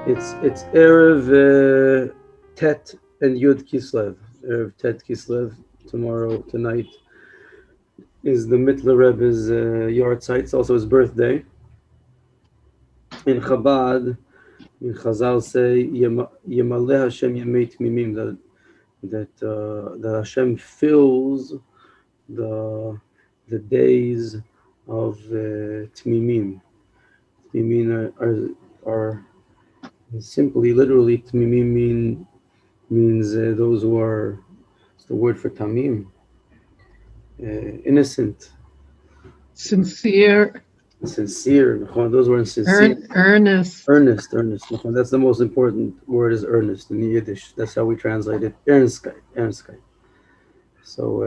It's Erev Tet and Yud Kislev. Erev Tet Kislev. Tonight is the mitele Rebbe's yard site. It's also his birthday. In Chabad, in Chazal say Yemaleh Hashem Yemei Tmimim, that Hashem fills the days of Tmimim. Tmimim are simply, literally, Tmimim means those who are. It's the word for Tamim. Innocent. Sincere. Those were sincere. Earnest. That's the most important word, is earnest in Yiddish. That's how we translate it. Ernstkeit. So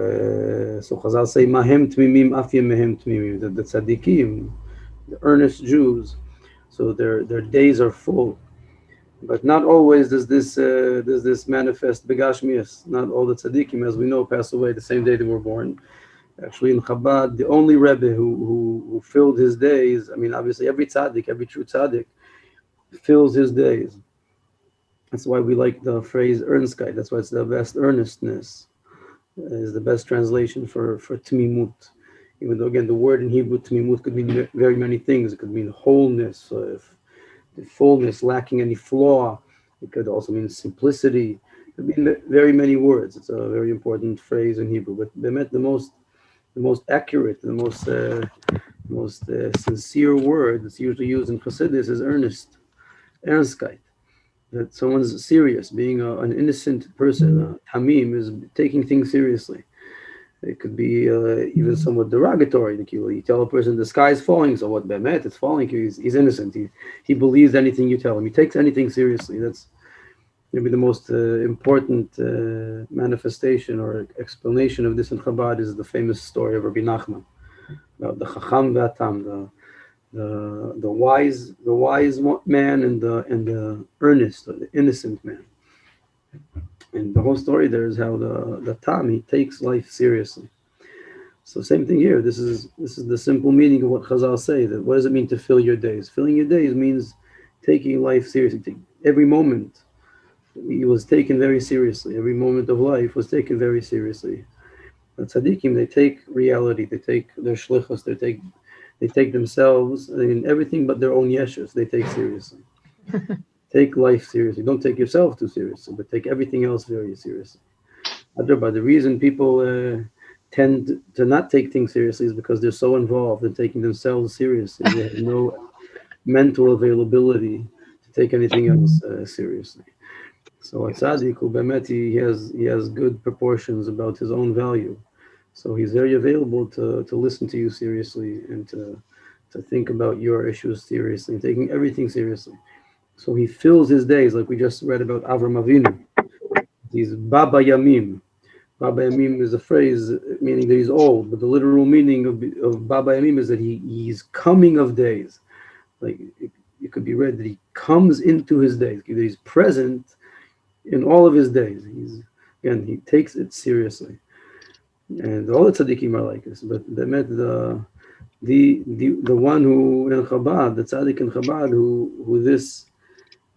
Chazal say Mahem Tmimim Af Yemehem Tmimim. The tzaddikim, the earnest Jews. So their days are full. But not always does this manifest begashmias. Not all the tzaddikim, as we know, pass away the same day they were born. Actually, in Chabad, the only rebbe who filled his days, I mean, obviously every tzaddik, every true tzaddik fills his days. That's why we like the phrase ernstkeit. That's why it's the best. Earnestness is the best translation for tmimut. Even though, again, the word in Hebrew, tmimut, could mean very many things. It could mean wholeness, the fullness, lacking any flaw. It could also mean simplicity. It could mean very many words. It's a very important phrase in Hebrew. But the most accurate, the most sincere word that's usually used in Chassidus is ernstkeit. That someone's serious, being an innocent person. Tamim is taking things seriously. It could be even somewhat derogatory. You tell a person the sky is falling, so what? Bemet, it's falling. He's innocent. He believes anything you tell him. He takes anything seriously. That's maybe the most important manifestation or explanation of this in Chabad is the famous story of Rabbi Nachman about the Chacham v'Atam, the wise man and the earnest, or the innocent man. And the whole story there is how the Tam, he takes life seriously. So same thing here. This is the simple meaning of what Chazal say. That what does it mean to fill your days? Filling your days means taking life seriously. Every moment. He was taken very seriously. Every moment of life was taken very seriously. The tzaddikim, they take reality, they take their shlichus, they take themselves, everything but their own yeshus, they take seriously. Take life seriously. Don't take yourself too seriously, but take everything else very seriously. But the reason people tend to not take things seriously is because they're so involved in taking themselves seriously. They have no mental availability to take anything else seriously. So a tzaddik who bemet, he has good proportions about his own value. So he's very available to listen to you seriously and to think about your issues seriously, taking everything seriously. So he fills his days, like we just read about Avram Avinu. He's Baba Yamim. Baba Yamim is a phrase meaning that he's old, but the literal meaning of Baba Yamim is that he's coming of days. Like it could be read that he comes into his days, that he's present in all of his days. He takes it seriously. And all the tzaddikim are like this, but the one who in Chabad, the tzaddik in Chabad, who this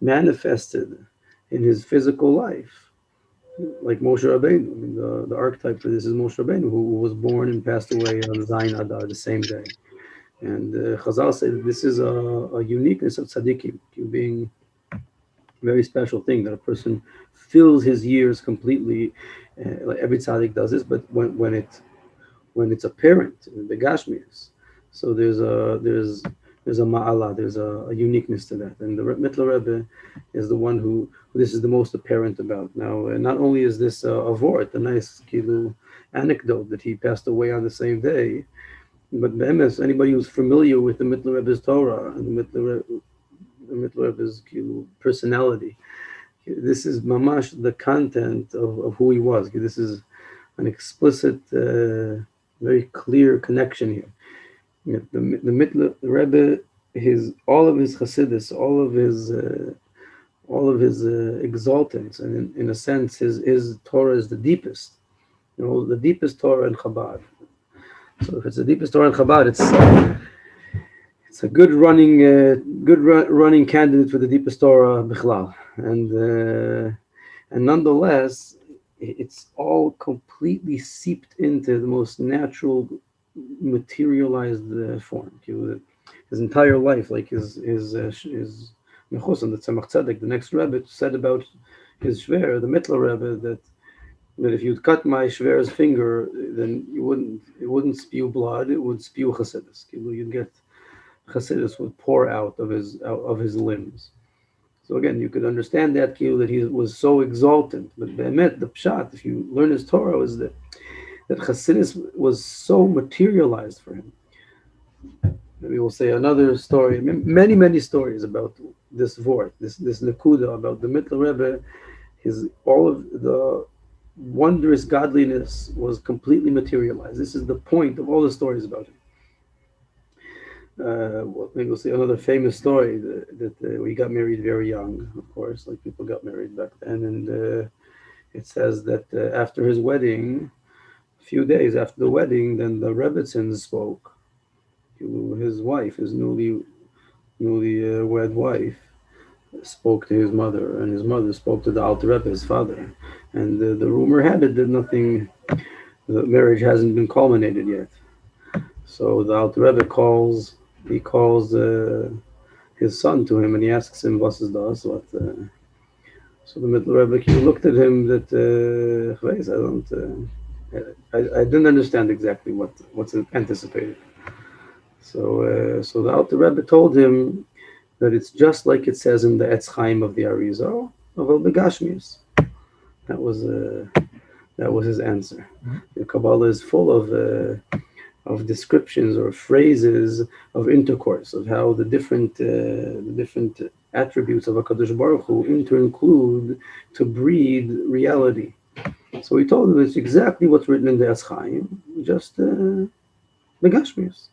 manifested in his physical life, like Moshe Rabbeinu. I mean, the archetype for this is Moshe Rabbeinu, who was born and passed away on Zayin Adar the same day. And Chazal said that this is a uniqueness of tzaddikim, being a very special thing, that a person fills his years completely. Like every tzaddik does this, but when it's apparent in the Gashmias, so there's a ma'ala, there's a uniqueness to that. And the mitele Rebbe is the one who this is the most apparent about. Now, not only is this a vort, a nice anecdote that he passed away on the same day, but be'emes, anybody who's familiar with the mitele Rebbe's Torah and the mitele Rebbe's personality, this is mamash the content of who he was. This is an explicit, very clear connection here. The mitele Rebbe, all of his chassidus, all of his exaltants, and in a sense, his Torah is the deepest. The deepest Torah in Chabad. So if it's the deepest Torah in Chabad, it's a good running candidate for the deepest Torah bichlal, and nonetheless, it's all completely seeped into the most natural, materialized form. His entire life, like his Mechusan, the Tzemach Tzedek, the next Rebbe, said about his Shver, the Mitler Rebbe, that if you'd cut my Shver's finger, then it wouldn't spew blood, it would spew Chassidus. You'd get Chassidus would pour out of his limbs. So again, you could understand that he was so exalted. But Be'emet, the Pshat, if you learn his Torah, is that Chassidus was so materialized for him. Maybe we'll say another story, many stories about this Vort, this Nakuda, about the Mittel Rebbe. All of the wondrous godliness was completely materialized. This is the point of all the stories about him. Maybe we'll say another famous story that we got married very young, of course, like people got married back then. And it says that after his wedding, a few days after the wedding, then the Rebbitzin spoke. His wife, his newly wed wife, spoke to his mother, and his mother spoke to the Alter Rebbe, his father. And the rumor had it that the marriage hasn't been culminated yet. So the Alter Rebbe calls his son to him, and he asks him, "Was is das?" So the Middle Rebbe looked at him that I didn't understand exactly what's anticipated. So the Alter Rebbe told him that it's just like it says in the Ephraim of the Arizal of El Begashmius. That was his answer. The Kabbalah is full of descriptions or phrases of intercourse, of how the different attributes of HaKadosh Baruch Hu include to breed reality. So he told him it's exactly what's written in the Etzchaim, just Begashmius.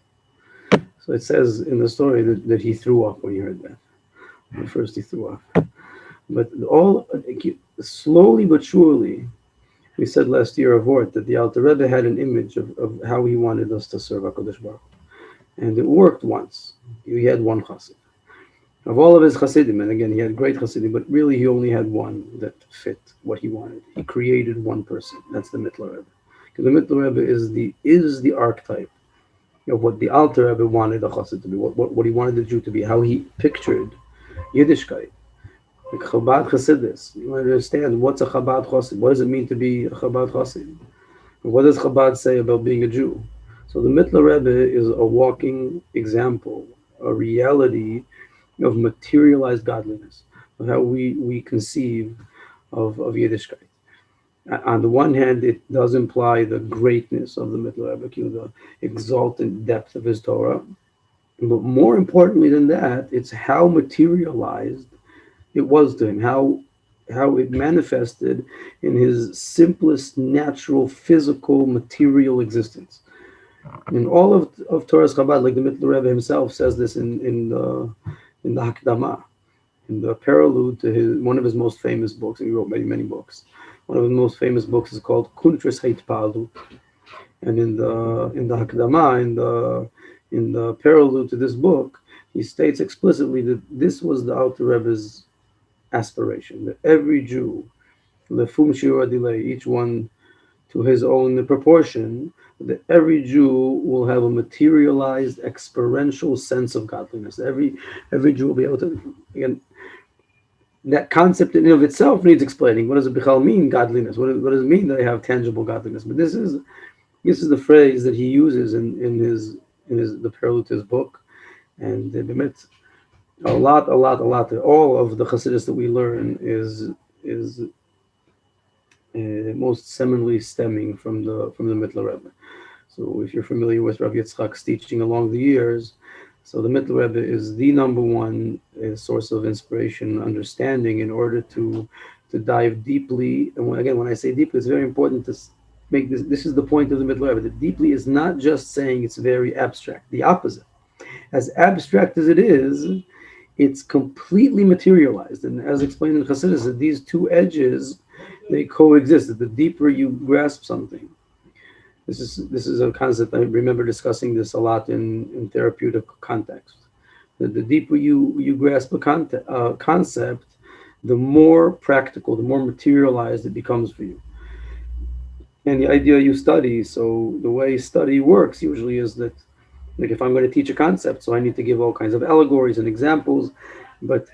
So it says in the story that he threw up when he heard that. At first he threw up. But slowly but surely, we said last year of Vort that the Alter Rebbe had an image of how he wanted us to serve HaKadosh Baruch Hu. And it worked once. He had one chassid. Of all of his chassidim, and again, he had great chassidim, but really he only had one that fit what he wanted. He created one person. That's the Mitler Rebbe. Because the Mitler Rebbe is the archetype of what the Alter Rebbe wanted a chassid to be, what he wanted the Jew to be, how he pictured Yiddishkeit. Like Chabad Chassidus. You understand what's a Chabad Chassid? What does it mean to be a Chabad Chassid? What does Chabad say about being a Jew? So the Mitler Rebbe is a walking example, a reality of materialized godliness, of how we conceive of Yiddishkeit. On the one hand, it does imply the greatness of the Mitler Rebbe, the exalted depth of his Torah. But more importantly than that, it's how materialized it was to him, how it manifested in his simplest, natural, physical, material existence. In all of Torah's Chabad, like the Mitler Rebbe himself says this in the Hakdama, in the prelude to one of his most famous books, and he wrote many books. One of his most famous books is called Kuntris Heitpalu, and in the Hakdama, in the prelude to this book, he states explicitly that this was the Alter Rebbe's aspiration, that every Jew, lefum shiur delay, each one to his own proportion, that every Jew will have a materialized, experiential sense of godliness. Every Jew will be able to, again, that concept in and of itself needs explaining. What does it bichal mean, godliness? What does it mean that I have tangible godliness? But this is the phrase that he uses in the prelude to his book, and a lot. All of the Chassidus that we learn is most seminally stemming from the Mitler Rebbe. So if you're familiar with Rabbi Yitzchak's teaching along the years, so the Mitler Rebbe is the number one source of inspiration and understanding in order to dive deeply. And when I say deeply, it's very important to make this. This is the point of the Mitler Rebbe. That deeply is not just saying it's very abstract. The opposite. As abstract as it is, it's completely materialized. And as explained in Chassidus, that these two edges, they coexist. That the deeper you grasp something, this is a concept I remember discussing this a lot in therapeutic context. The deeper you grasp a concept, the more practical, the more materialized it becomes for you. And the idea you study, so the way study works usually is that, like, if I'm going to teach a concept, so I need to give all kinds of allegories and examples, but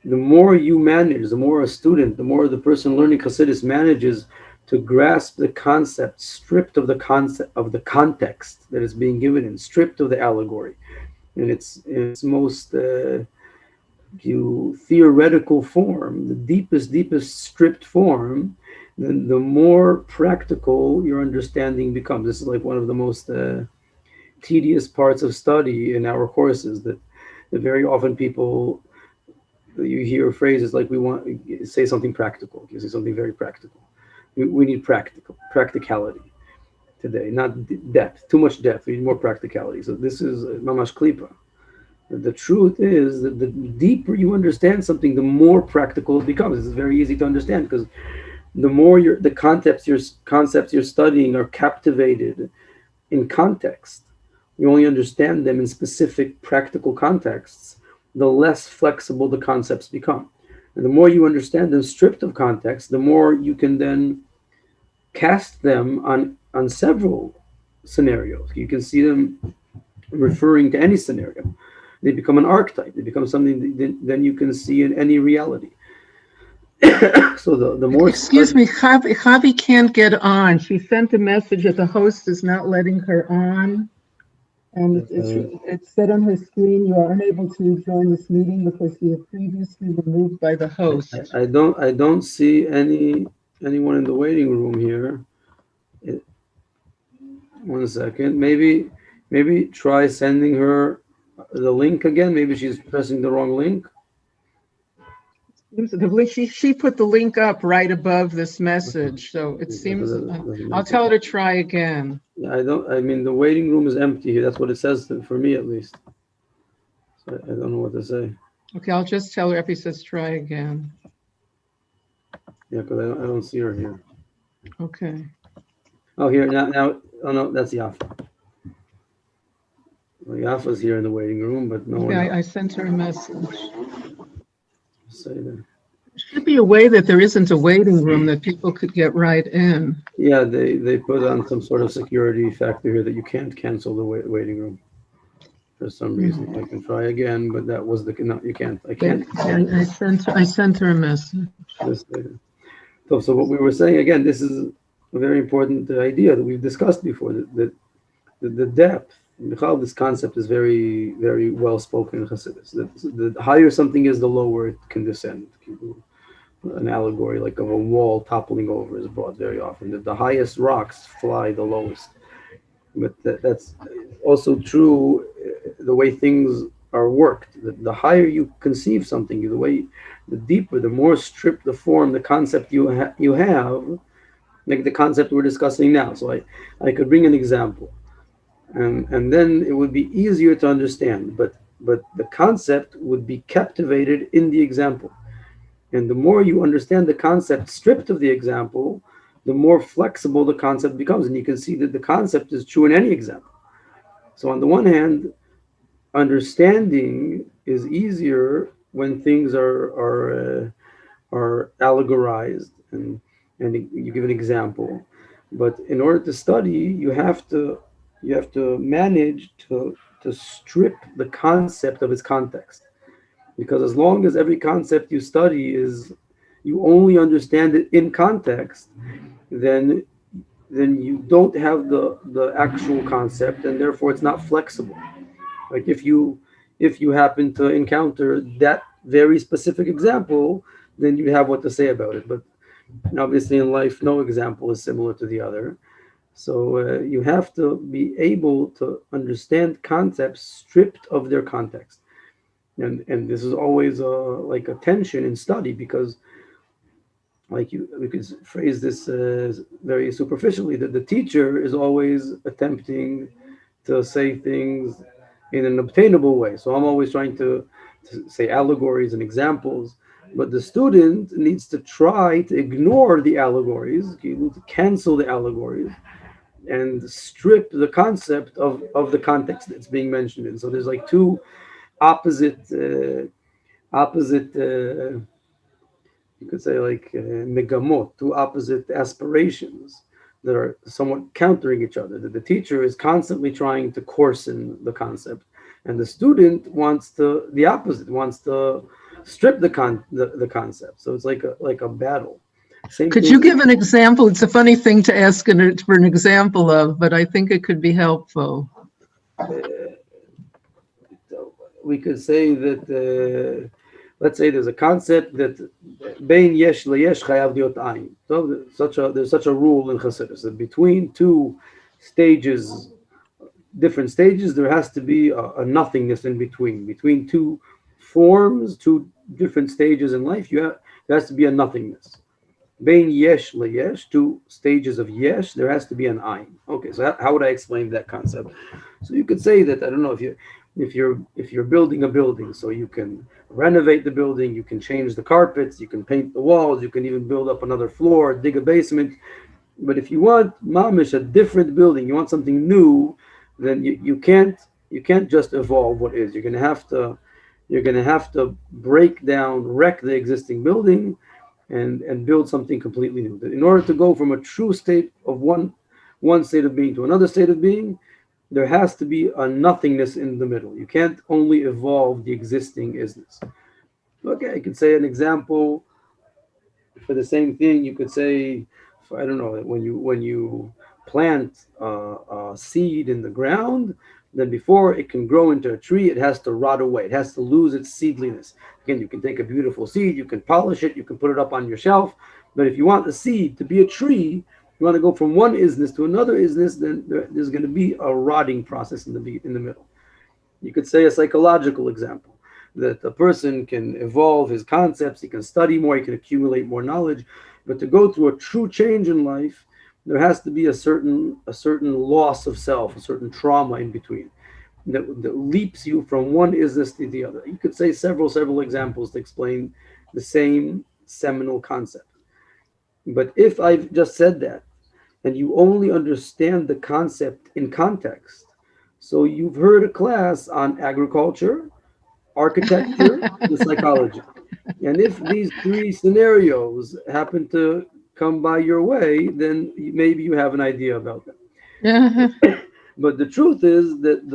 the more you manage, the more a student, the more the person learning Hasidus manages to grasp the concept, stripped of the concept of the context that is being given in, stripped of the allegory, in its most theoretical form, the deepest stripped form, then the more practical your understanding becomes. This is like one of the most tedious parts of study in our courses, that very often people, you hear phrases like, we want to say something practical, you say something very practical. We need practicality today, not depth, too much depth. We need more practicality. So this is mamash klipa. The truth is that the deeper you understand something, the more practical it becomes. It's very easy to understand because the more the concepts you're studying are captivated in context, you only understand them in specific practical contexts, the less flexible the concepts become. And the more you understand them stripped of context, the more you can then cast them on several scenarios. You can see them referring to any scenario. They become an archetype. They become something that then you can see in any reality. So the more... Excuse me, Javi can't get on. She sent a message that the host is not letting her on. And it said on her screen, you are unable to join this meeting because you were previously removed by the host. I don't see anyone in the waiting room here. One second. Maybe try sending her the link again. Maybe she's pressing the wrong link. She put the link up right above this message, so it seems. I'll tell her to try again. I mean, the waiting room is empty here. That's what it says for me, at least. So I don't know what to say. Okay, I'll just tell her if he says try again. Yeah, because I don't see her here. Okay. Oh, here now. Oh no, that's Yafa. Well, Yafa's here in the waiting room, but no one. I sent her a message. Say that. There should be a way that there isn't a waiting room that people could get right in. Yeah, they put on some sort of security factor here that you can't cancel the waiting room for some reason. I can try again, but that was no, you can't. I can't. I sent her a message. So what we were saying again, this is a very important idea that we've discussed before. That the depth, this concept is very, very well spoken in Hasidus. The higher something is, the lower it can descend. An allegory like of a wall toppling over is brought very often. The highest rocks fly the lowest. But that's also true the way things are worked. The higher you conceive something, the deeper, the more stripped the form, the concept you have, like the concept we're discussing now. So I could bring an example. And then it would be easier to understand, but the concept would be captivated in the example. And the more you understand the concept stripped of the example, the more flexible the concept becomes. And you can see that the concept is true in any example. So on the one hand, understanding is easier when things are allegorized and you give an example. But in order to study, you have to manage to strip the concept of its context, because as long as every concept you study is, you only understand it in context, then you don't have the actual concept, and therefore it's not flexible. Like if you happen to encounter that very specific example, then you have what to say about it. But obviously in life, no example is similar to the other. So you have to be able to understand concepts stripped of their context. And this is always like a tension in study, because we could phrase this very superficially, that the teacher is always attempting to say things in an obtainable way. So I'm always trying to say allegories and examples, but the student needs to try to ignore the allegories, to cancel the allegories, and strip the concept of the context that's being mentioned in. So there's like two opposite, you could say like megamot, two opposite aspirations that are somewhat countering each other. That the teacher is constantly trying to coarsen the concept, and the student wants the opposite, wants to strip the concept. So it's like a battle. Same Could thing. you give an example? It's a funny thing to ask for an example of, but I think it could be helpful. We could say that, let's say there's a concept that bein yesh leyesh chayav liot ayin. So there's such a rule in Chassidus that between two stages, different stages, there has to be a nothingness in between. Between two forms, two different stages in life, there has to be a nothingness. Bein yesh leyesh, two stages of yesh, there has to be an ayin. Okay, so how would I explain that concept? So you could say that, I don't know, if you're building a building, so you can renovate the building, you can change the carpets, you can paint the walls, you can even build up another floor, dig a basement. But if you want mamish, a different building, you want something new, then you can't just evolve what is. You're gonna have to break down, wreck the existing building, and build something completely new. In order to go from a true state of one state of being to another state of being, there has to be a nothingness in the middle. You can't only evolve the existing isness. Okay, I could say an example for the same thing. You could say, I don't know, when you plant a seed in the ground, then before it can grow into a tree, it has to rot away. It has to lose its seedliness. Again, you can take a beautiful seed, you can polish it, you can put it up on your shelf. But if you want the seed to be a tree, you want to go from one isness to another isness, then there's going to be a rotting process in the middle. You could say a psychological example, that a person can evolve his concepts, he can study more, he can accumulate more knowledge, but to go through a true change in life, there has to be a certain loss of self, a certain trauma in between that leaps you from one isness to the other. You could say several examples to explain the same seminal concept. But if I've just said that, and you only understand the concept in context, so you've heard a class on agriculture, architecture, and psychology. And if these three scenarios happen to come by your way, then maybe you have an idea about them. But the truth is that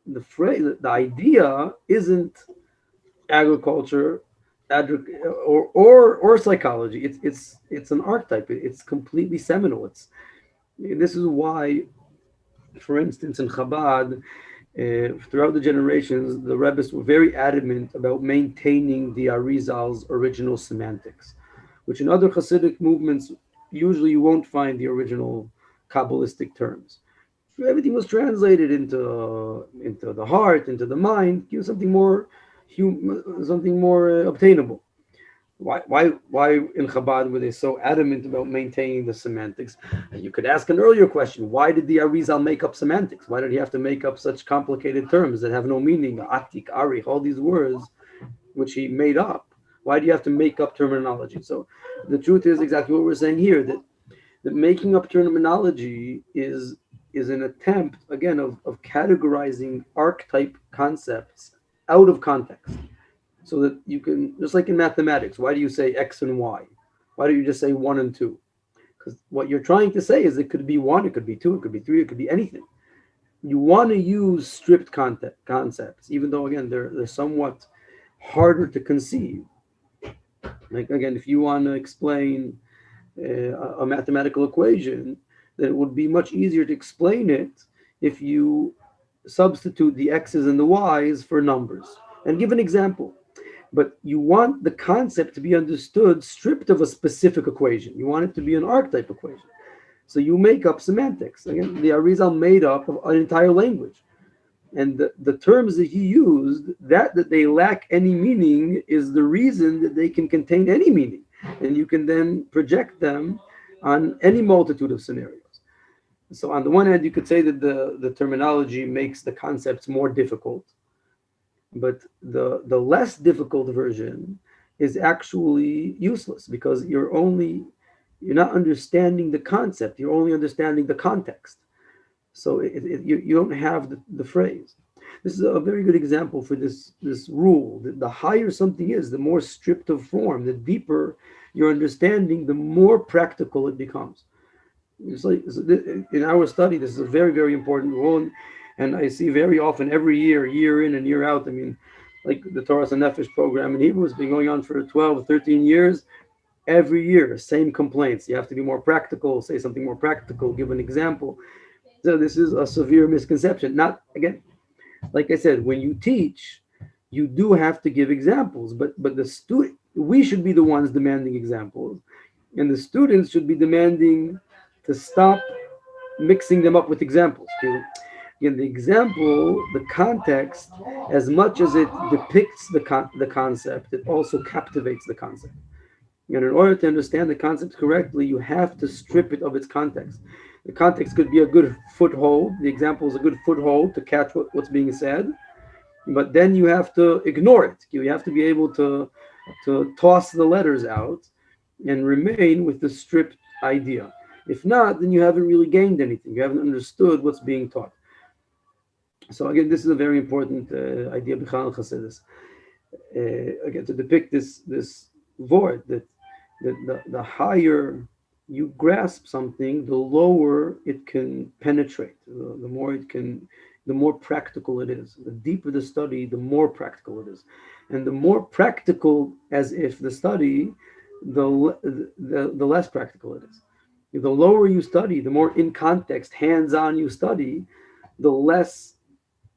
the phrase, the idea isn't agriculture, or psychology. It's an archetype. It's completely seminal. This is why, for instance, in Chabad, throughout the generations, the Rebbis were very adamant about maintaining the Arizal's original semantics, which in other Hasidic movements, usually you won't find the original Kabbalistic terms. Everything was translated into the heart, into the mind, give something more obtainable. Why in Chabad were they so adamant about maintaining the semantics? And you could ask an earlier question: why did the Arizal make up semantics? Why did he have to make up such complicated terms that have no meaning? Atik, arich, all these words which he made up. Why do you have to make up terminology? So the truth is exactly what we're saying here, that making up terminology is an attempt, again, of categorizing archetype concepts out of context. So that you can, just like in mathematics, why do you say X and Y? Why don't you just say 1 and 2? Because what you're trying to say is it could be 1, it could be 2, it could be 3, it could be anything. You want to use stripped concepts, even though, again, they're somewhat harder to conceive. Like, again, if you want to explain a mathematical equation, then it would be much easier to explain it if you substitute the X's and the Y's for numbers. And give an example. But you want the concept to be understood stripped of a specific equation. You want it to be an archetype equation. So you make up semantics. Again, the Arizal made up an entire language. And the terms that he used, that they lack any meaning, is the reason that they can contain any meaning. And you can then project them on any multitude of scenarios. So on the one hand, you could say that the terminology makes the concepts more difficult. But the less difficult version is actually useless, because you're not understanding the concept, you're only understanding the context. So you don't have the phrase. This is a very good example for this rule. The higher something is, the more stripped of form, the deeper your understanding, the more practical it becomes. It's like in our study, this is a very, very important rule, and I see very often every year in and year out. I mean, like the Torah Nefesh program in Hebrew has been going on for 12, 13 years. Every year, same complaints. You have to be more practical, say something more practical, give an example. So this is a severe misconception. Not, again, like I said, when you teach, you do have to give examples, but the student, we should be the ones demanding examples, and the students should be demanding to stop mixing them up with examples. In the example, the context, as much as it depicts the concept, it also captivates the concept. And in order to understand the concept correctly, you have to strip it of its context. The context could be a good foothold. The example is a good foothold to catch what's being said, but then you have to ignore it. You have to be able to toss the letters out and remain with the stripped idea. If not, then you haven't really gained anything. You haven't understood what's being taught. So again, this is a very important idea behind Chassidus. Again, to depict this word that the higher you grasp something, the lower it can penetrate. The more practical it is. The deeper the study, the more practical it is, and the more practical, as if the study, the less practical it is. The lower you study, the more in context, hands-on you study, the less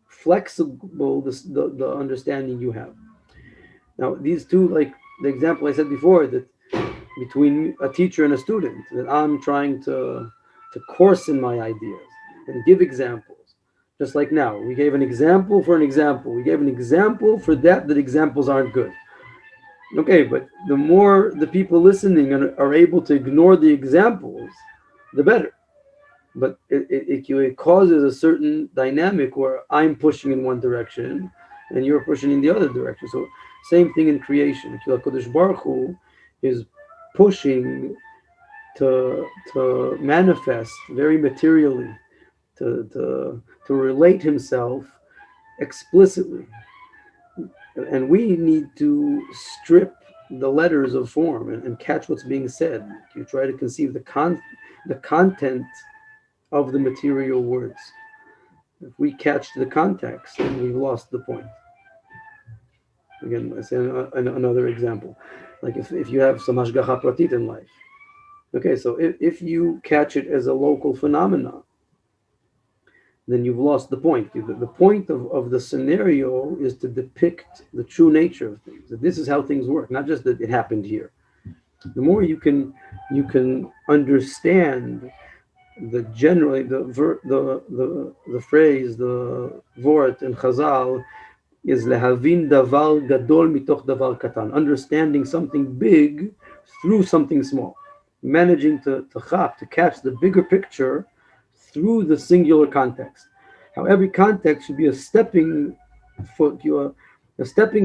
flexible the understanding you have. Now, these two, like the example I said before, that between a teacher and a student, that I'm trying to coarsen my ideas and give examples. Just like now, we gave an example for an example. We gave an example for that examples aren't good. Okay, but the more the people listening are able to ignore the examples, the better. But it causes a certain dynamic where I'm pushing in one direction and you're pushing in the other direction. So same thing in creation. HaKadosh Baruch Hu is pushing to manifest very materially, to relate himself explicitly. And we need to strip the letters of form and catch what's being said. You try to conceive the content of the material words. If we catch the context, then we've lost the point. Again, I say another example. Like if you have some hashgacha pratit in life. Okay, so if you catch it as a local phenomenon, then you've lost the point. The point of the scenario is to depict the true nature of things. That this is how things work, not just that it happened here. The more you can understand generally the phrase, the vort in Chazal is lehavin davar gadol mitoch davar katan, understanding something big through something small, managing to catch the bigger picture through the singular context. How every context should be a stepping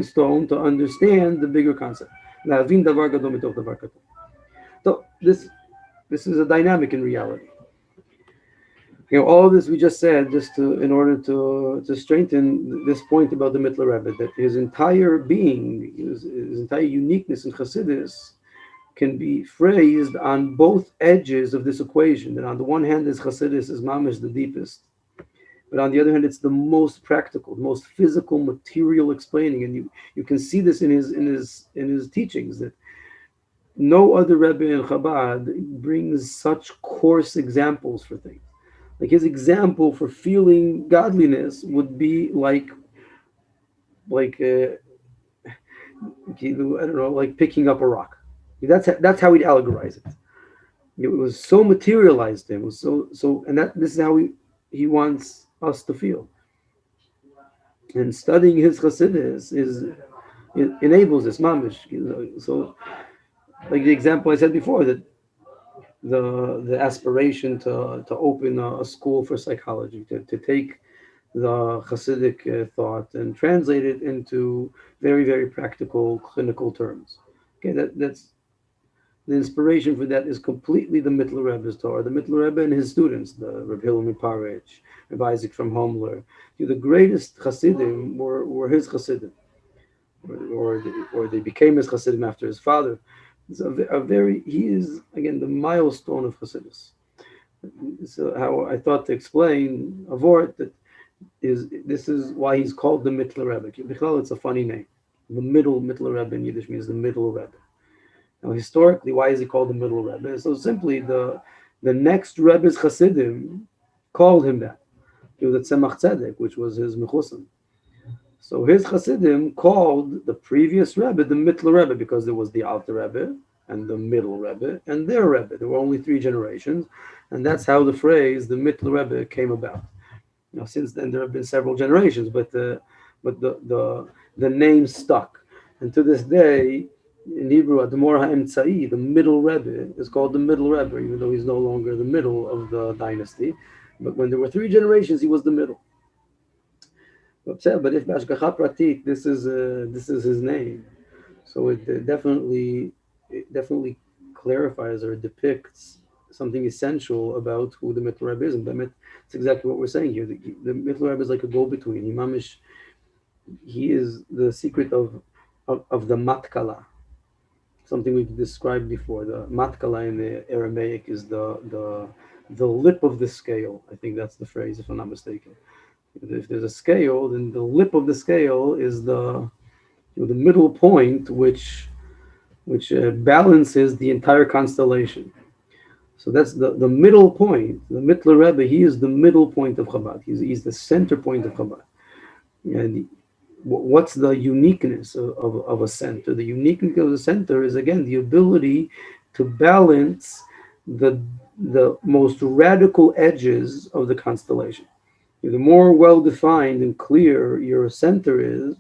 stone to understand the bigger concept. Lehavin davar gadol mitoch davar katan. So this is a dynamic in reality. All of this we just said in order to strengthen this point about the mitele Rebbe, that his entire being, his entire uniqueness in Chassidus can be phrased on both edges of this equation. That on the one hand, Chassidus is mamish the deepest, but on the other hand, it's the most practical, the most physical, material explaining, and you can see this in his teachings, that no other Rebbe in Chabad brings such coarse examples for things. Like his example for feeling godliness would be like I don't know, like picking up a rock. That's how he'd allegorize it. It was so materialized to him. It was so, and this is how he wants us to feel. And studying his Chassidus it enables this mamish. So, like the example I said before, that the aspiration to open a school for psychology, to take the Hasidic thought and translate it into very, very practical clinical terms. Okay, The inspiration for that is completely the mitele Rebbe's Torah. The mitele Rebbe and his students, the Rabbi Hilula Miparich, Rabbi Isaac from Homler, the greatest Hasidim were his Hasidim, or they became his Hasidim after his father. It's he is, again, the milestone of Hasidus. So how I thought to explain a word that this is why he's called the mitele Rebbe. It's a funny name. The middle mitele Rebbe in Yiddish means the middle Rebbe. Now, historically, why is he called the middle Rebbe? So simply, the next Rebbe's Hasidim called him that. He was at Tzemach Tzedek, which was his mechusim. So his Hasidim called the previous Rebbe the mitele Rebbe because there was the Alter Rebbe and the middle Rebbe and their Rebbe. There were only 3 generations, and that's how the phrase the mitele Rebbe came about. Now, since then there have been several generations, but the name stuck, and to this day, in Hebrew, Admor HaEmtzai, the middle Rebbe, is called the middle Rebbe, even though he's no longer the middle of the dynasty. But when there were 3 generations, he was the middle. But if Bashgacha Pratit, this is his name, so it definitely clarifies or depicts something essential about who the mitele Rebbe is. And it's exactly what we're saying here. The mitele Rebbe is like a go-between. He is the secret of the matkala. Something we've described before. The matkala in the Aramaic is the lip of the scale. I think that's the phrase, if I'm not mistaken. If there's a scale, then the lip of the scale is the middle point, which balances the entire constellation. So that's the middle point. The mitele Rebbe, he is the middle point of Chabad. He's the center point of Chabad. And what's the uniqueness of a center? The uniqueness of the center is, again, the ability to balance the most radical edges of the constellation. The more well-defined and clear your center is,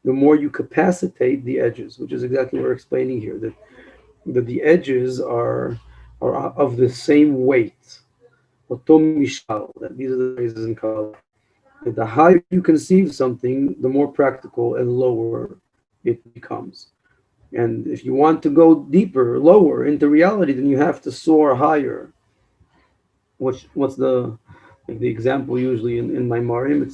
the more you capacitate the edges, which is exactly what we're explaining here, that the edges are of the same weight. These are the phrases in Kabbalah. The higher you conceive something, the more practical and lower it becomes. And if you want to go deeper, lower into reality, then you have to soar higher. What's the example usually in my Marim?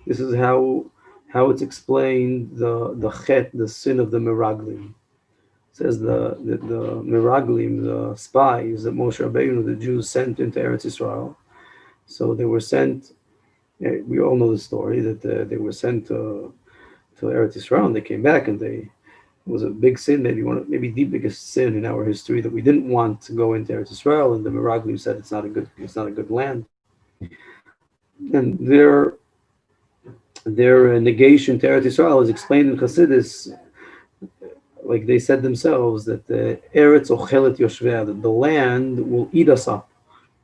This is how it's explained, the chet, the sin of the Meraglim. It says the Meraglim, the spies that Moshe Rabbeinu, the Jews, sent into Eretz Yisrael. So they were sent. We all know the story that they were sent to Eretz Yisrael, and they came back, and it was a big sin, maybe the biggest sin in our history, that we didn't want to go into Eretz Yisrael, and the Meraglim said it's not a good land, and their negation to Eretz Yisrael is explained in Chassidus, like they said themselves, that the Eretz ochelet yoshveh, that the land will eat us up,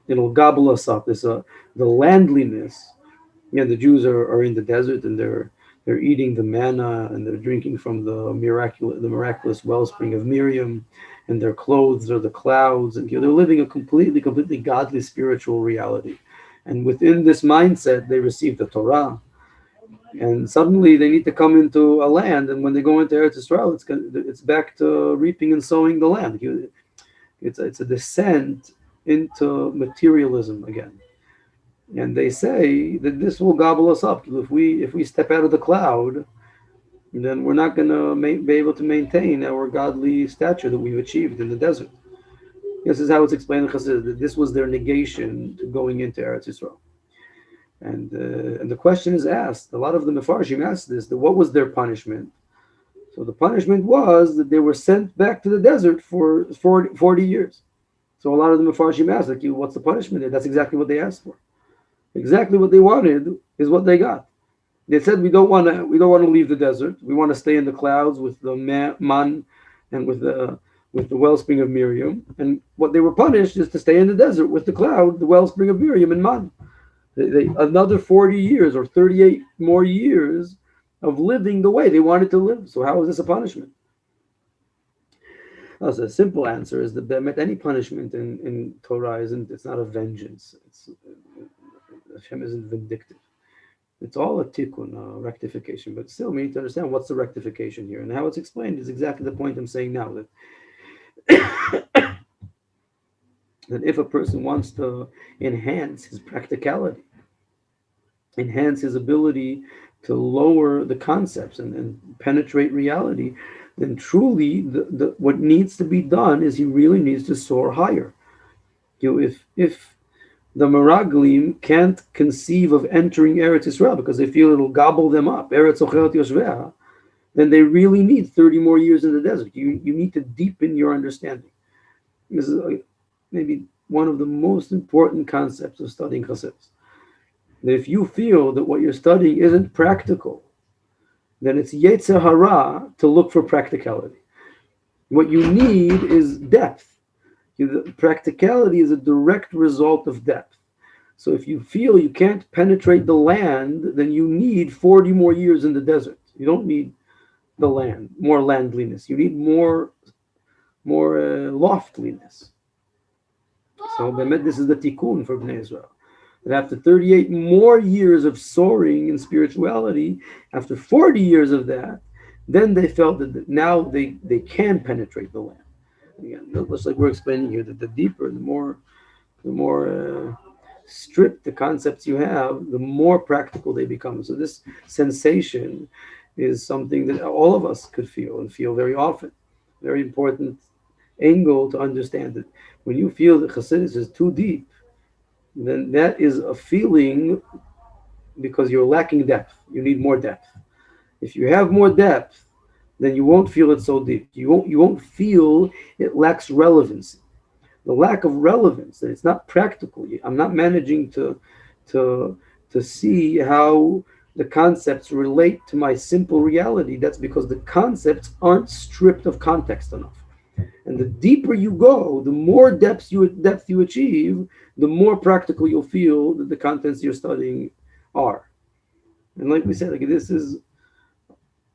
it'll gobble us up. There's the landliness. The Jews are in the desert, and they're eating the manna, and they're drinking from the miraculous wellspring of Miriam, and their clothes are the clouds, and they're living a completely godly spiritual reality. And within this mindset, they receive the Torah, and suddenly they need to come into a land. And when they go into Eretz Yisrael, it's back to reaping and sowing the land. It's a descent into materialism again. And they say that this will gobble us up. If we step out of the cloud, then we're not going to be able to maintain our godly stature that we've achieved in the desert. This is how it's explained in Chassidus, that this was their negation to going into Eretz Yisrael. And the question is asked, a lot of the Mefarshim asked this, that what was their punishment? So the punishment was that they were sent back to the desert for 40 years. So a lot of the Mefarshim asked, like, what's the punishment? That's exactly what they asked for. Exactly what they wanted is what they got. They said, we don't want to leave the desert. We want to stay in the clouds with the man and with the wellspring of Miriam. And what they were punished is to stay in the desert with the cloud, the wellspring of Miriam and man. Another 40 years or 38 more years of living the way they wanted to live. So how is this a punishment? So the simple answer is that any punishment in Torah it's not a vengeance. Hashem isn't vindictive. It's all a tikkun, a rectification. But still, we need to understand what's the rectification here. And how it's explained is exactly the point I'm saying now. That that if a person wants to enhance his practicality, enhance his ability to lower the concepts and penetrate reality, then truly what needs to be done is he really needs to soar higher. If the Meraglim can't conceive of entering Eretz Israel because they feel it'll gobble them up, Eretz Ocheret Yoshvea, then they really need 30 more years in the desert. You need to deepen your understanding. This is maybe one of the most important concepts of studying Chassidus. That if you feel that what you're studying isn't practical, then it's Yetzer Hara to look for practicality. What you need is depth. Practicality is a direct result of depth. So if you feel you can't penetrate the land, then you need 40 more years in the desert. You don't need the land, more landliness. You need more loftiness. So this is the tikkun for Bnei Israel. That after 38 more years of soaring in spirituality, after 40 years of that, then they felt that now they can penetrate the land. Again, just like we're explaining here, that the deeper, the more stripped the concepts you have, the more practical they become. So this sensation is something that all of us could feel and feel very often. Very important angle to understand it. When you feel that Chassidus is too deep, then that is a feeling because you're lacking depth. You need more depth. If you have more depth, then you won't feel it so deep. You won't feel it lacks relevancy. The lack of relevance, that it's not practical. I'm not managing to see how the concepts relate to my simple reality. That's because the concepts aren't stripped of context enough. And the deeper you go, the more depth you achieve, the more practical you'll feel that the contents you're studying are. And like we said, like this is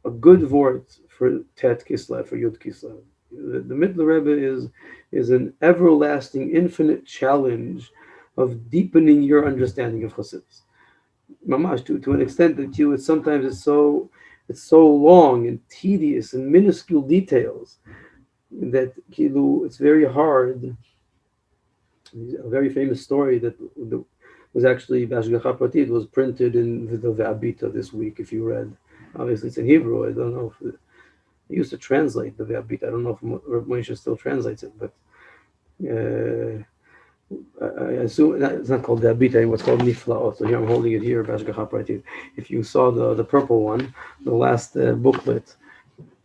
a good word for Tet Kislev, for Yud Kislev. The Mitler Rebbe is an everlasting, infinite challenge of deepening your understanding of Chassidus. Mamash, to an extent that it's so long and tedious and minuscule details that it's very hard. A very famous story that was actually Bashgacha Pratit was printed in the Ve'abita this week. If you read, obviously it's in Hebrew. I don't know if they used to translate the Ve'abita. I don't know if Moshe still translates it, but I assume it's not called Ve'abita anymore. It's called Niflaot. So here I'm holding it here, Bashgacha Pratit. If you saw the purple one, the last booklet.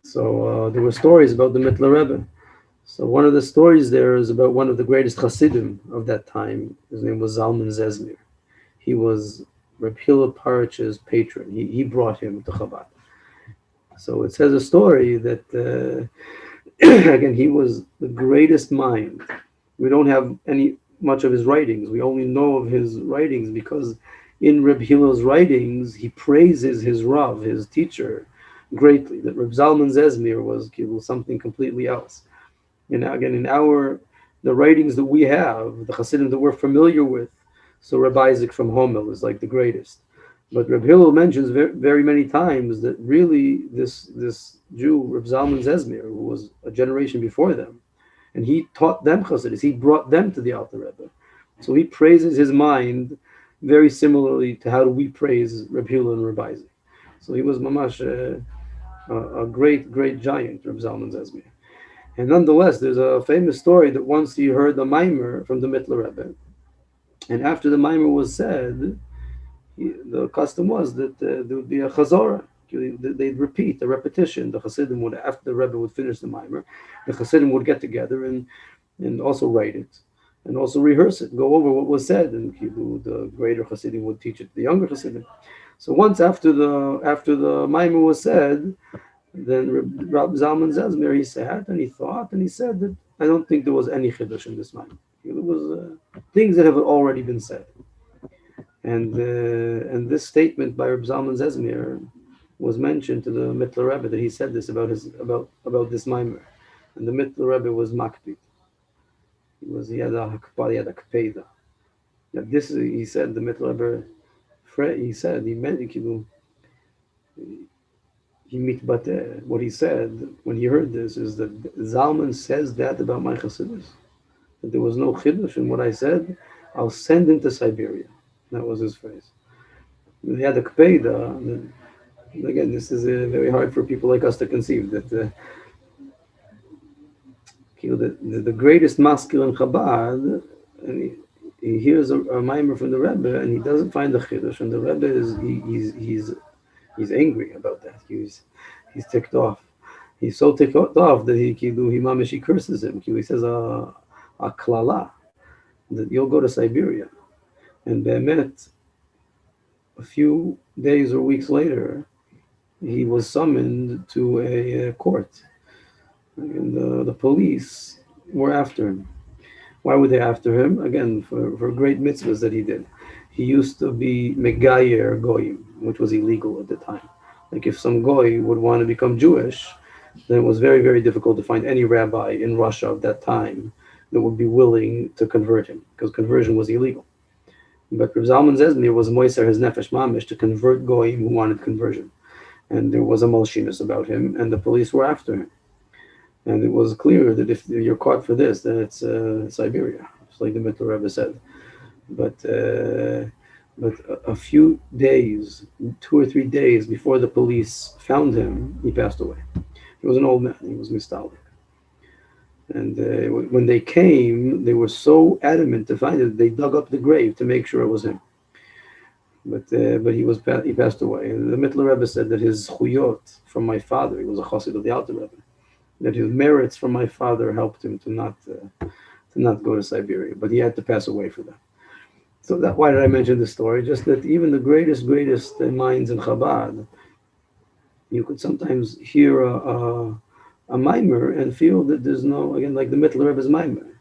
So there were stories about the Mitler Rebbe. So one of the stories there is about one of the greatest Hasidim of that time. His name was Zalman Zezmir. He was Reb Hillel Parich's patron. He brought him to Chabad. So it says a story that, again, he was the greatest mind. We don't have much of his writings. We only know of his writings because in Reb Hillel's writings, he praises his Rav, his teacher, greatly. That Reb Zalman Zezmir was something completely else. And again, the writings that we have, the Hasidim that we're familiar with, so Rabbi Isaac from Homel is like the greatest. But Reb Hillel mentions very, very many times that really this Jew, Reb Zalman Zezmir, who was a generation before them, and he taught them Hasidus, he brought them to the Alter Rebbe. So he praises his mind very similarly to how do we praise Reb Hillel and Rabbi Isaac. So he was mamash a great, great giant, Reb Zalman Zezmir. And nonetheless, there's a famous story that once he heard the Maimer from the Mitler Rebbe, and after the Maimer was said, the custom was that there would be a chazorah. They'd repeat, a repetition. The Hasidim would, after the Rebbe would finish the Maimer, the Hasidim would get together and also write it, and also rehearse it, go over what was said, and the greater Hasidim would teach it to the younger Hasidim. So once after the Maimer was said, then Rabbi Zalman Zezmir, he sat and he thought and he said that I don't think there was any chiddush in this matter. It was things that have already been said. And this statement by Rabbi Zalman Zezmir was mentioned to the Mitler Rebbe that he said this about this Maimer, and the Mitler Rebbe was makpid. He had a kpeda. That this he said the Mitler Rebbe. He said he meant but what he said when he heard this is that Zalman says that about my Chassidus. that there was no chiddush in what I said, I'll send him to Siberia. That was his phrase. He had a kpeida. Again, this is very hard for people like us to conceive that the greatest maskil in Chabad, and he hears a mimer from the Rebbe, and he doesn't find the chiddush, and the Rebbe he's angry about that. He's ticked off. He's so ticked off that he mamish curses him. He says a klala that you'll go to Siberia, and Be'emet, a few days or weeks later, he was summoned to a court, and the police were after him. Why were they after him? Again, for great mitzvahs that he did. He used to be megayer goyim, which was illegal at the time. Like if some goy would want to become Jewish, then it was very, very difficult to find any rabbi in Russia of that time that would be willing to convert him, because conversion was illegal. But Reb Zalman Zesmir was moiser his nefesh mamish to convert goyim who wanted conversion. And there was a malshiness about him, and the police were after him. And it was clear that if you're caught for this, then it's Siberia, just like the mitele Rebbe said. But a few days, 2 or 3 days before the police found him, he passed away. He was an old man. He was nostalgic. And when they came, they were so adamant to find it, they dug up the grave to make sure it was him. But he passed away. And the mitele Rebbe said that his chuyot from my father, he was a chassid of the Alter Rebbe, that his merits from my father helped him to not go to Siberia, but he had to pass away for that. So why did I mention this story? Just that even the greatest minds in Chabad, you could sometimes hear a mimer and feel that there's no, again, like the mitele Rebbe's mimer. It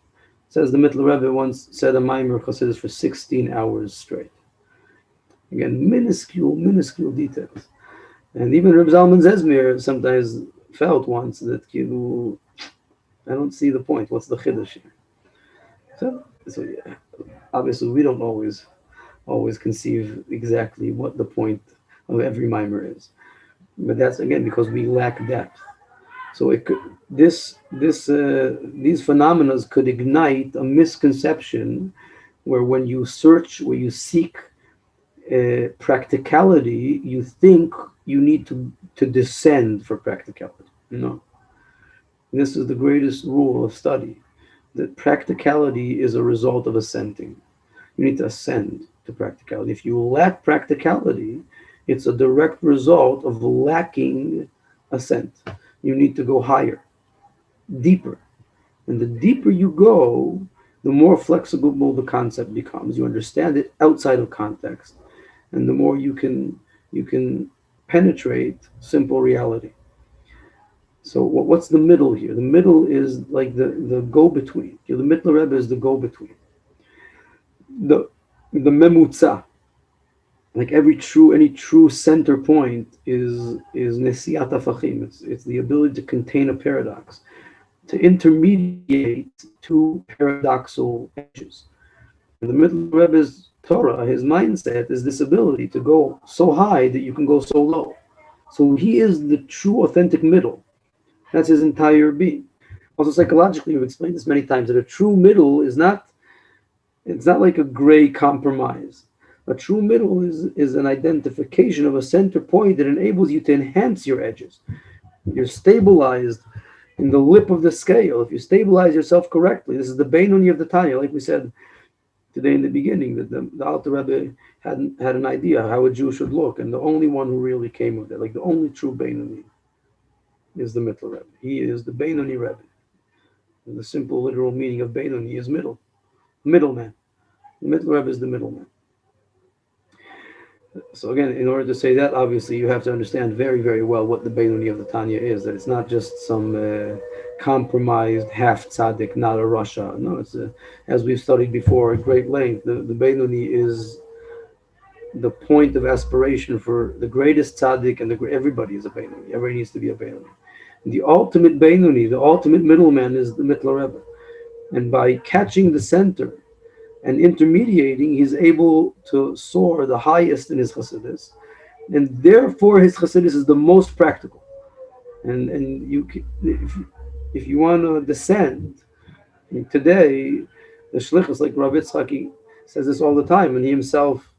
says the mitele Rebbe once said a mimer chassidus for 16 hours straight. Again, minuscule details. And even Reb Zalman Zesmir sometimes felt once that I don't see the point. What's the chiddush here? So yeah, obviously we don't always conceive exactly what the point of every mimer is, but that's again because we lack depth. So these phenomena could ignite a misconception where when you search, where you seek practicality, you think you need to descend for practicality. No. This is the greatest rule of study, that practicality is a result of ascending. You need to ascend to practicality. If you lack practicality, it's a direct result of lacking ascent. You need to go higher, deeper. And the deeper you go, the more flexible the concept becomes. You understand it outside of context, and the more you can penetrate simple reality. So what's the middle here? The middle is like the go-between. The mitele Rebbe is the go-between. The memutza, like any true center point is nesiat hafachim. It's the ability to contain a paradox, to intermediate two paradoxal edges. And the mitele Rebbe's Torah, his mindset, is this ability to go so high that you can go so low. So he is the true, authentic middle. That's his entire being. Also, psychologically, we've explained this many times, that a true middle is not like a gray compromise. A true middle is an identification of a center point that enables you to enhance your edges. You're stabilized in the lip of the scale. If you stabilize yourself correctly, this is the Beinoni of the Tanya, like we said today in the beginning, that the Alter Rebbe had an idea how a Jew should look, and the only one who really came of that, like the only true Beinoni, is the mitele Rebbe. He is the Beinoni Rebbe. And the simple literal meaning of Beinoni is middleman. The mitele Rebbe is the middleman. So again, in order to say that, obviously you have to understand very, very well what the Beinoni of the Tanya is. That it's not just some compromised half tzaddik, not a Russia. No, it's as we've studied before at great length. The Beinoni is the point of aspiration for the greatest tzaddik, and everybody is a Beinoni. Everybody needs to be a Beinoni. The ultimate Beinoni, the ultimate middleman, is the mitele Rebbe. And by catching the center and intermediating, he's able to soar the highest in his chassidus, and therefore his chassidus is the most practical. And you, if you want to descend, Today, the shlichus, like Rabbi Yitzchak, he says this all the time, and he himself,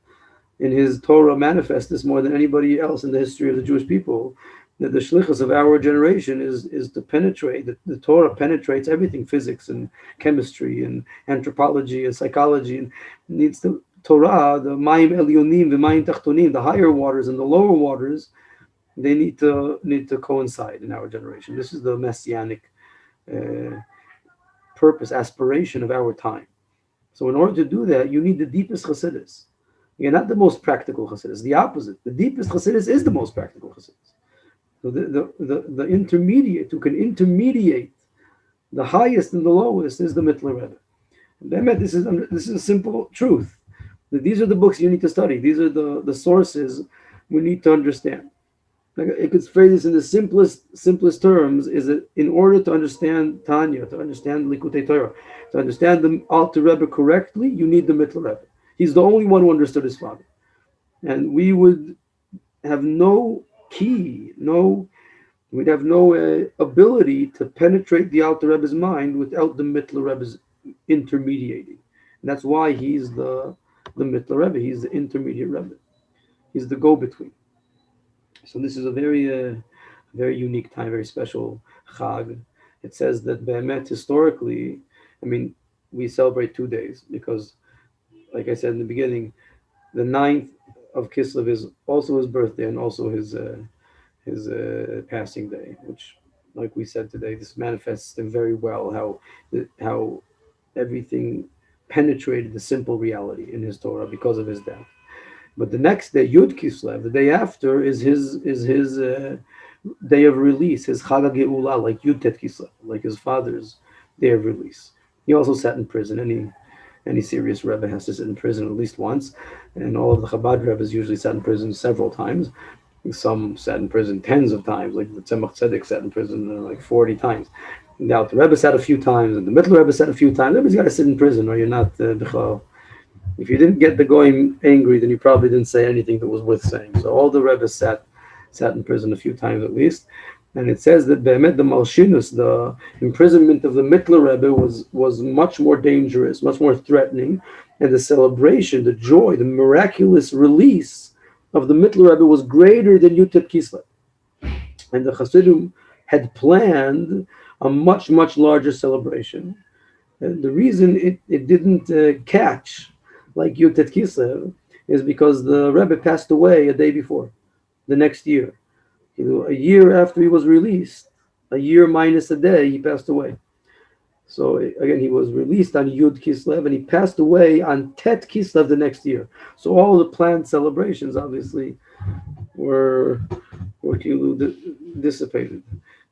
in his Torah, manifests this more than anybody else in the history of the Jewish people. That the shlichus of our generation is to penetrate. The Torah penetrates everything: physics and chemistry and anthropology and psychology, and needs the Torah, the mayim elyonim, the mayim tachtonim, the higher waters and the lower waters. They need to coincide in our generation. This is the messianic purpose, aspiration of our time. So in order to do that, you need the deepest chassidus. You're not the most practical chassidus. The opposite. The deepest chassidus is the most practical chassidus. So the intermediate, who can intermediate the highest and the lowest, is the mitele Rebbe. This is a simple truth. These are the books you need to study. These are the sources we need to understand. Like, I could phrase this in the simplest terms: is that in order to understand Tanya, to understand Likutei Torah, to understand the Alter Rebbe correctly, you need the mitele Rebbe. He's the only one who understood his father, and we would have no key, we'd have no ability to penetrate the Alter Rebbe's mind without the mitele Rebbe's intermediating. And that's why he's the mitele Rebbe. He's the intermediate Rebbe. He's the go-between. So this is a very unique time, very special Chag. It says that Be'emet, historically, we celebrate 2 days because, like I said in the beginning, the 9th of Kislev is also his birthday and also his passing day, which, like we said today, this manifests very well how everything penetrated the simple reality in his Torah because of his death. But the next day, Yud Kislev, the day after, is his day of release, his Chag HaGeula, like Yud Tet Kislev, like his father's day of release. He also sat in prison. Any serious Rebbe has to sit in prison at least once, and all of the Chabad Rebbes usually sat in prison several times. Some sat in prison tens of times, like the Tzemach Tzedek sat in prison like 40 times. Now the Rebbe sat a few times, and the mitele Rebbe sat a few times. Everybody's got to sit in prison, or you're not B'chal. If you didn't get the goyim angry, then you probably didn't say anything that was worth saying. So all the Rebbes sat in prison a few times at least. And it says that Be'emet, the Malshinus, the imprisonment of the mitele Rebbe was much more dangerous, much more threatening. And the celebration, the joy, the miraculous release of the mitele Rebbe was greater than Yud Tet Kislev. And the Hasidim had planned a much, much larger celebration. And the reason it didn't catch like Yud Tet Kislev is because the Rebbe passed away a day before, the next year. A year after he was released, a year minus a day, he passed away. So again, he was released on Yud Kislev and he passed away on Tet Kislev the next year. So all the planned celebrations obviously were dissipated.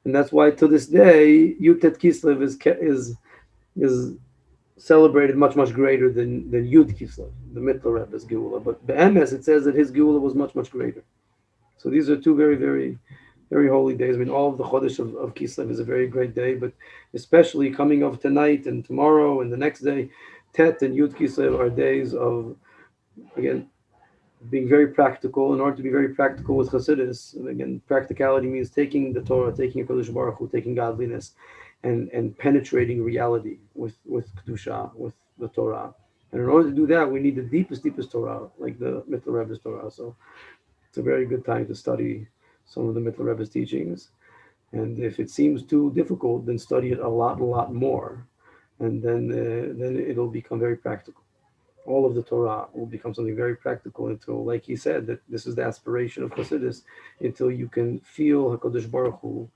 And that's why to this day, Yud Tet Kislev is celebrated much, much greater than Yud Kislev, the mitele Rebbe's Geula. But Be'emes, it says that his Geula was much, much greater. So these are two very, very, very holy days. All of the Chodesh of Kislev is a very great day, but especially coming of tonight and tomorrow and the next day, Tet and Yud Kislev are days of, again, being very practical. In order to be very practical with Chassidus, and again, practicality means taking the Torah, taking HaKadosh Baruch Hu, taking godliness, and penetrating reality with Kedusha, with the Torah. And in order to do that, we need the deepest Torah, like the mitele Rebbe's Torah. So it's a very good time to study some of the mitele Rebbe's teachings. And if it seems too difficult, then study it a lot more. And then it'll become very practical. All of the Torah will become something very practical until, like he said, that this is the aspiration of Chassidus, until you can feel HaKadosh Baruch Hu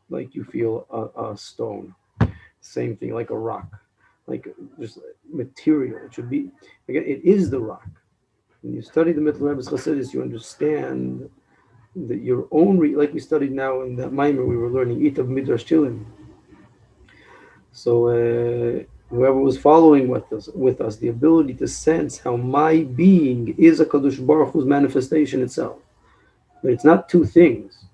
like you feel a stone. Same thing, like a rock, like just material. It should be, again, it is the rock. When you study the mitele Rebbe's Chassidus, you understand that your own, like we studied now in the Maimer, we were learning Itav Midrash Tilim. So whoever was following with us, the ability to sense how my being is a Kadosh Baruch Hu's manifestation itself. But it's not two things.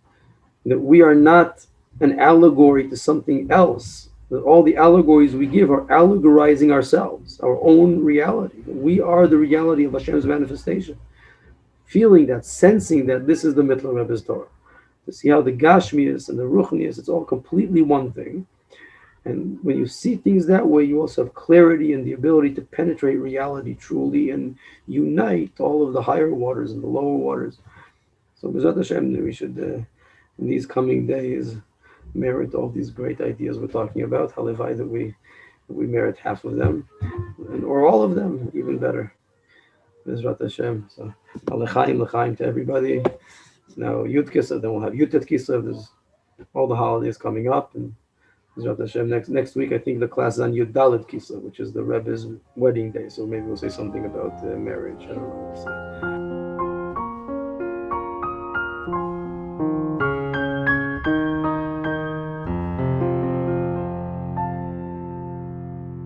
That we are not an allegory to something else. That all the allegories we give are allegorizing ourselves, our own reality. We are the reality of Hashem's manifestation. Feeling that, sensing that, this is the mitele Rebbe's Torah. To see how the Gashmias and the Ruchnias, it's all completely one thing. And when you see things that way, you also have clarity and the ability to penetrate reality truly and unite all of the higher waters and the lower waters. So B'ezrat Hashem, we should, in these coming days, merit all these great ideas we're talking about. Halevai that we merit half of them, or all of them, even better. B'ezrat Hashem. So L'chaim to everybody. Now Yud Kislev, then we'll have Yutet Kislev. There's all the holidays coming up, and B'ezrat Hashem, next week I think the class is on Yud Dalet Kislev, which is the Rebbe's wedding day. So maybe we'll say something about marriage. I don't know. We'll see.